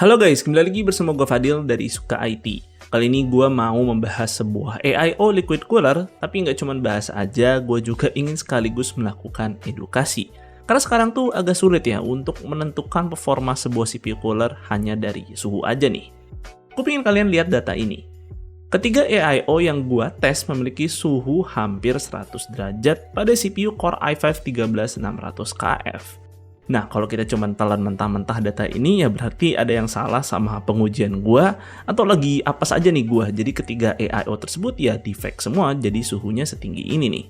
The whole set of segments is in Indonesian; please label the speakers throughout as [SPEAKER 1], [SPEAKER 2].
[SPEAKER 1] Halo guys, kembali lagi bersama gue Fadil dari Suka IT. Kali ini gue mau membahas sebuah AIO liquid cooler, tapi nggak cuma bahas aja, gue juga ingin sekaligus melakukan edukasi. Karena sekarang tuh agak sulit ya untuk menentukan performa sebuah CPU cooler hanya dari suhu aja nih. Gue pengen kalian lihat data ini. Ketiga AIO yang gue tes memiliki suhu hampir 100 derajat pada CPU Core i5 13600KF. Nah, kalau kita cuma telan mentah-mentah data ini, ya berarti ada yang salah sama pengujian gua, atau lagi apes aja nih gua. Jadi ketiga AIO tersebut ya defect semua, jadi suhunya setinggi ini nih.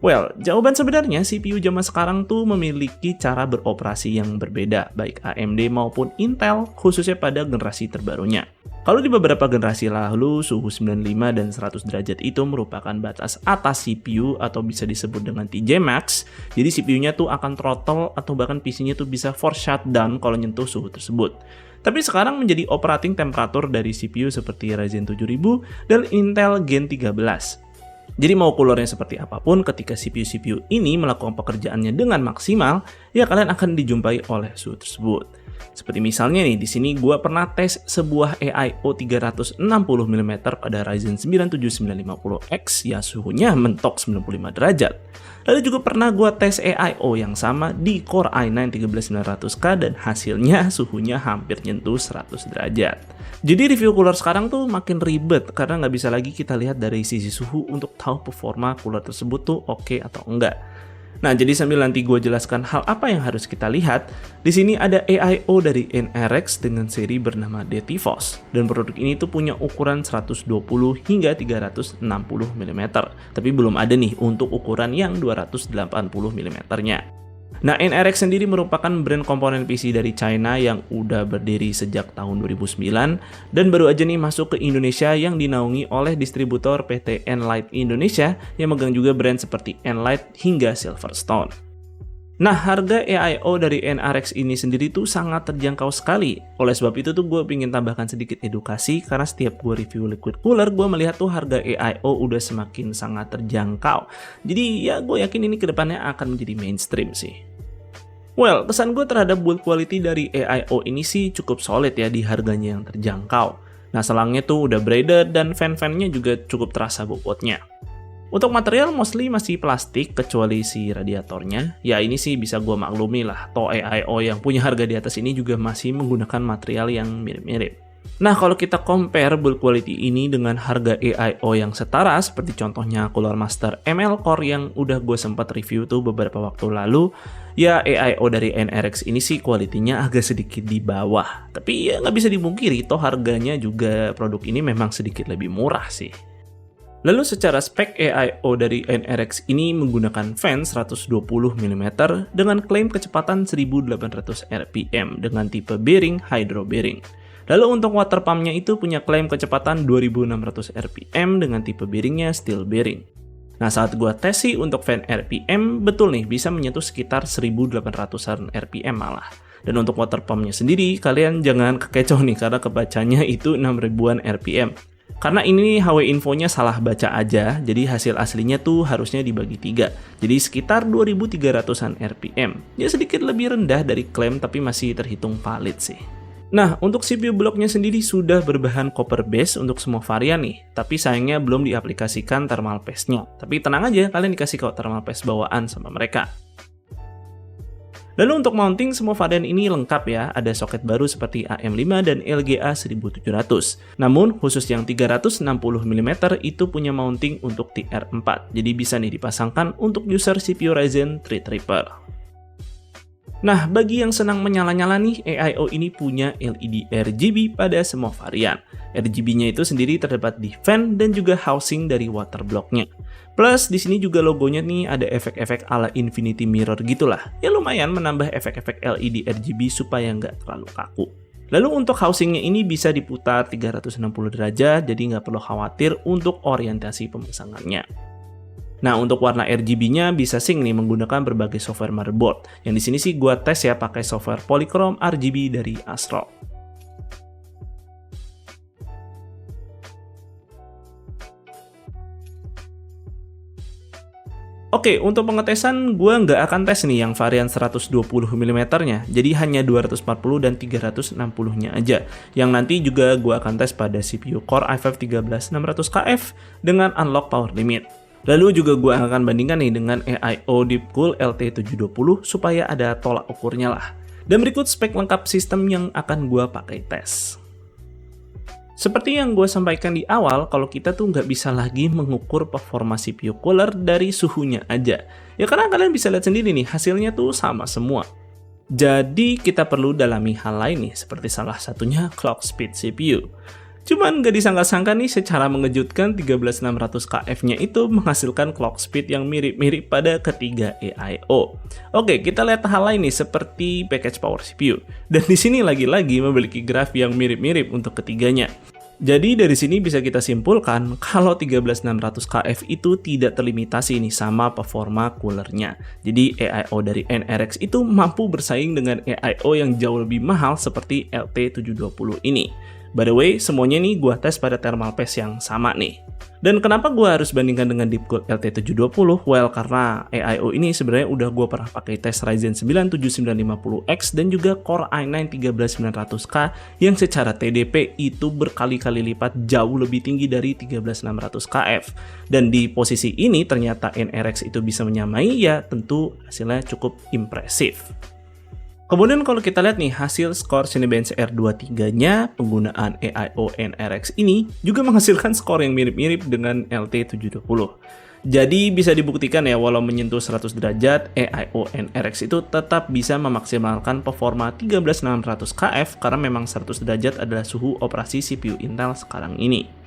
[SPEAKER 1] Well, jawaban sebenarnya CPU zaman sekarang tuh memiliki cara beroperasi yang berbeda, baik AMD maupun Intel, khususnya pada generasi terbarunya. Kalau di beberapa generasi lalu, suhu 95 dan 100 derajat itu merupakan batas atas CPU atau bisa disebut dengan TJ Max, jadi CPU-nya tuh akan throttle atau bahkan PC-nya tuh bisa force shutdown kalau nyentuh suhu tersebut. Tapi sekarang menjadi operating temperatur dari CPU seperti Ryzen 7000 dan Intel Gen 13. Jadi mau coolernya seperti apapun, ketika CPU-CPU ini melakukan pekerjaannya dengan maksimal, ya kalian akan dijumpai oleh suhu tersebut. Seperti misalnya nih, di sini gue pernah tes sebuah AIO 360mm pada Ryzen 9 7950X, ya suhunya mentok 95 derajat. Lalu juga pernah gue tes AIO yang sama di Core i9 13900K dan hasilnya suhunya hampir nyentuh 100 derajat. Jadi review cooler sekarang tuh makin ribet karena nggak bisa lagi kita lihat dari sisi suhu untuk tahu performa cooler tersebut tuh oke atau enggak. Nah, jadi sambil nanti gue jelaskan hal apa yang harus kita lihat, di sini ada AIO dari NRX dengan seri bernama DTFOS. Dan produk ini tuh punya ukuran 120 hingga 360 mm. Tapi belum ada nih untuk ukuran yang 280 mm-nya. Nah, NRX sendiri merupakan brand komponen PC dari China yang udah berdiri sejak tahun 2009 dan baru aja nih masuk ke Indonesia yang dinaungi oleh distributor PT Enlight Indonesia yang megang juga brand seperti Enlight hingga Silverstone. Nah, harga AIO dari NRX ini sendiri tuh sangat terjangkau sekali. Oleh sebab itu tuh gue pengen tambahkan sedikit edukasi karena setiap gue review liquid cooler, gue melihat tuh harga AIO udah semakin sangat terjangkau. Jadi ya gue yakin ini kedepannya akan menjadi mainstream sih. Well, kesan gue terhadap build quality dari AIO ini sih cukup solid ya di harganya yang terjangkau. Nah, selangnya tuh udah braided dan fan-fannya juga cukup terasa bobotnya. Untuk material mostly masih plastik kecuali si radiatornya. Ya ini sih bisa gue maklumi lah, toh AIO yang punya harga di atas ini juga masih menggunakan material yang mirip-mirip. Nah, kalau kita compare build quality ini dengan harga AIO yang setara, seperti contohnya Cooler Master ML Core yang udah gue sempat review tuh beberapa waktu lalu, ya AIO dari NRX ini sih kualitinya agak sedikit di bawah. Tapi ya nggak bisa dipungkiri, toh harganya juga produk ini memang sedikit lebih murah sih. Lalu secara spek AIO dari NRX ini menggunakan fan 120 mm dengan klaim kecepatan 1800 rpm dengan tipe bearing hydro bearing. Lalu untuk water pumpnya itu punya klaim kecepatan 2600 rpm dengan tipe bearingnya steel bearing. Nah, saat gua tes sih untuk fan RPM, betul nih bisa menyentuh sekitar 1800-an RPM malah. Dan untuk water pumpnya sendiri, kalian jangan kekecoh nih karena kebacanya itu 6000-an RPM. Karena ini HW infonya salah baca aja, jadi hasil aslinya tuh harusnya dibagi 3. Jadi sekitar 2300-an RPM. Ya sedikit lebih rendah dari klaim tapi masih terhitung valid sih. Nah, untuk CPU blocknya sendiri sudah berbahan copper base untuk semua varian nih, tapi sayangnya belum diaplikasikan thermal paste-nya. Tapi tenang aja, kalian dikasih kok thermal paste bawaan sama mereka. Lalu untuk mounting, semua varian ini lengkap ya, ada soket baru seperti AM5 dan LGA 1700. Namun, khusus yang 360mm itu punya mounting untuk TR4, jadi bisa nih dipasangkan untuk user CPU Ryzen Threadripper. Nah, bagi yang senang menyala-nyala nih, AIO ini punya LED RGB pada semua varian. RGB-nya itu sendiri terdapat di fan dan juga housing dari water block-nya. Plus, di sini juga logonya nih ada efek-efek ala Infinity Mirror gitulah. Ya lumayan menambah efek-efek LED RGB supaya nggak terlalu kaku. Lalu untuk housingnya ini bisa diputar 360 derajat, jadi nggak perlu khawatir untuk orientasi pemasangannya. Nah, untuk warna RGB-nya bisa sync nih menggunakan berbagai software motherboard. Yang di sini sih gua tes ya pakai software Polychrome RGB dari ASRock. Oke, untuk pengetesan gue nggak akan tes nih yang varian 120 mm-nya, jadi hanya 240 dan 360-nya aja. Yang nanti juga gue akan tes pada CPU Core i5-13600KF dengan unlock power limit. Lalu juga gue akan bandingkan nih dengan AIO Deepcool LT720 supaya ada tolak ukurnya lah. Dan berikut spek lengkap sistem yang akan gue pakai tes. Seperti yang gue sampaikan di awal, kalau kita tuh nggak bisa lagi mengukur performa CPU cooler dari suhunya aja. Ya karena kalian bisa lihat sendiri nih, hasilnya tuh sama semua. Jadi kita perlu dalami hal lain nih, seperti salah satunya clock speed CPU. Cuman nggak disangka-sangka nih, secara mengejutkan 13600KF-nya itu menghasilkan clock speed yang mirip-mirip pada ketiga AIO. Oke, kita lihat hal lain nih seperti package power CPU. Dan di sini lagi-lagi memiliki graf yang mirip-mirip untuk ketiganya. Jadi dari sini bisa kita simpulkan kalau 13600KF itu tidak terlimitasi nih sama performa coolernya. Jadi AIO dari NRX itu mampu bersaing dengan AIO yang jauh lebih mahal seperti LT720 ini. By the way, semuanya nih gua tes pada thermal paste yang sama nih. Dan kenapa gua harus bandingkan dengan Deepcool LT720? Well, karena AIO ini sebenarnya udah gua pernah pakai tes Ryzen 9 7950X dan juga Core i9 13900K yang secara TDP itu berkali-kali lipat jauh lebih tinggi dari 13600KF. Dan di posisi ini ternyata NRX itu bisa menyamai, ya tentu hasilnya cukup impresif. Kemudian kalau kita lihat nih hasil skor Cinebench R23-nya, penggunaan AIO NRX ini juga menghasilkan skor yang mirip-mirip dengan LT720. Jadi bisa dibuktikan ya, walau menyentuh 100 derajat, AIO NRX itu tetap bisa memaksimalkan performa 13600KF karena memang 100 derajat adalah suhu operasi CPU Intel sekarang ini.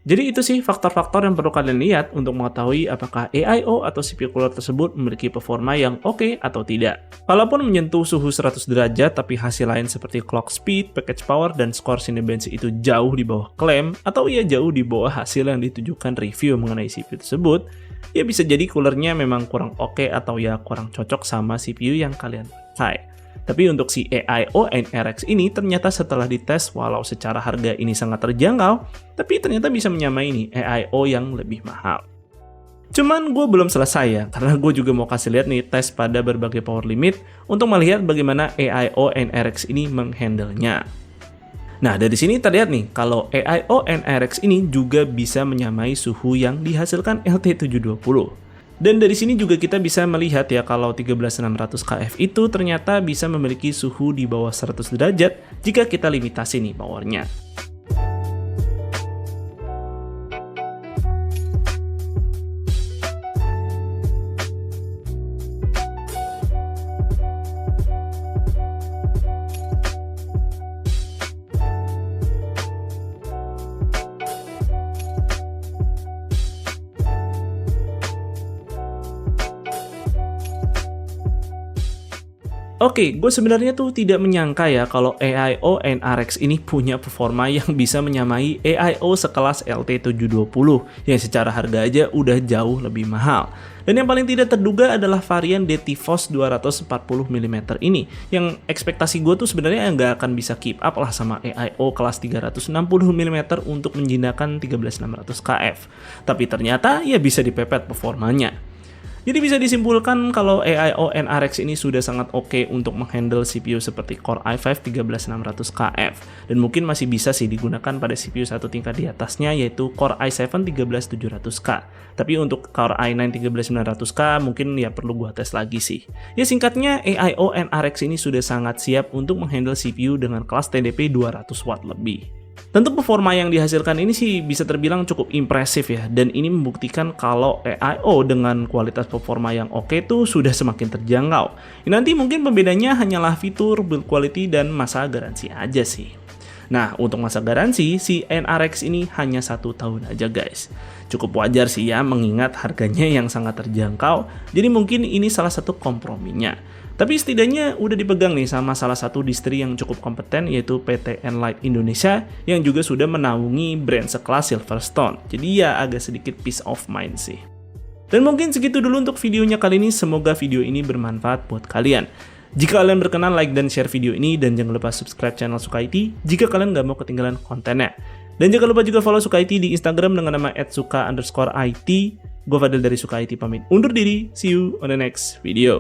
[SPEAKER 1] Jadi itu sih faktor-faktor yang perlu kalian lihat untuk mengetahui apakah AIO atau CPU cooler tersebut memiliki performa yang oke atau tidak. Kalaupun menyentuh suhu 100 derajat tapi hasil lain seperti clock speed, package power, dan skor Cinebench itu jauh di bawah klaim atau ya jauh di bawah hasil yang ditujukan review mengenai CPU tersebut, ya bisa jadi coolernya memang kurang oke atau ya kurang cocok sama CPU yang kalian pakai. Tapi untuk si AIO NRX ini ternyata setelah dites, walau secara harga ini sangat terjangkau, tapi ternyata bisa menyamai nih AIO yang lebih mahal. Cuman gue belum selesai ya, karena gue juga mau kasih lihat nih tes pada berbagai power limit untuk melihat bagaimana AIO NRX ini menghandle-nya. Nah, dari sini terlihat nih kalau AIO NRX ini juga bisa menyamai suhu yang dihasilkan LT720. Dan dari sini juga kita bisa melihat ya kalau 13600KF itu ternyata bisa memiliki suhu di bawah 100 derajat jika kita limitasi nih powernya. Oke, gue sebenarnya tuh tidak menyangka ya kalau AIO NRX ini punya performa yang bisa menyamai AIO sekelas LT720 yang secara harga aja udah jauh lebih mahal. Dan yang paling tidak terduga adalah varian DTFOS 240mm ini, yang ekspektasi gue tuh sebenarnya nggak akan bisa keep up lah sama AIO kelas 360mm untuk menjinakkan 13600KF. Tapi ternyata ya bisa dipepet performanya. Jadi bisa disimpulkan kalau AIO NRX ini sudah sangat oke untuk menghandle CPU seperti Core i5 13600KF, dan mungkin masih bisa sih digunakan pada CPU satu tingkat di atasnya yaitu Core i7 13700K. Tapi untuk Core i9 13900K mungkin ya perlu gua tes lagi sih. Ya singkatnya AIO NRX ini sudah sangat siap untuk menghandle CPU dengan kelas TDP 200W lebih. Tentu performa yang dihasilkan ini sih bisa terbilang cukup impresif ya, dan ini membuktikan kalau AIO dengan kualitas performa yang oke tuh sudah semakin terjangkau. Nanti mungkin pembedanya hanyalah fitur, build quality, dan masa garansi aja sih. Nah, untuk masa garansi, si NRX ini hanya 1 tahun aja guys. Cukup wajar sih ya mengingat harganya yang sangat terjangkau, jadi mungkin ini salah satu komprominya. Tapi setidaknya udah dipegang nih sama salah satu distri yang cukup kompeten yaitu PT Enlight Indonesia yang juga sudah menaungi brand sekelas Silverstone. Jadi ya agak sedikit peace of mind sih. Dan mungkin segitu dulu untuk videonya kali ini. Semoga video ini bermanfaat buat kalian. Jika kalian berkenan, like dan share video ini, dan jangan lupa subscribe channel Suka IT jika kalian nggak mau ketinggalan kontennya. Dan jangan lupa juga follow Suka IT di Instagram dengan nama @suka_it. Gue Fadil dari Suka IT pamit undur diri. See you on the next video.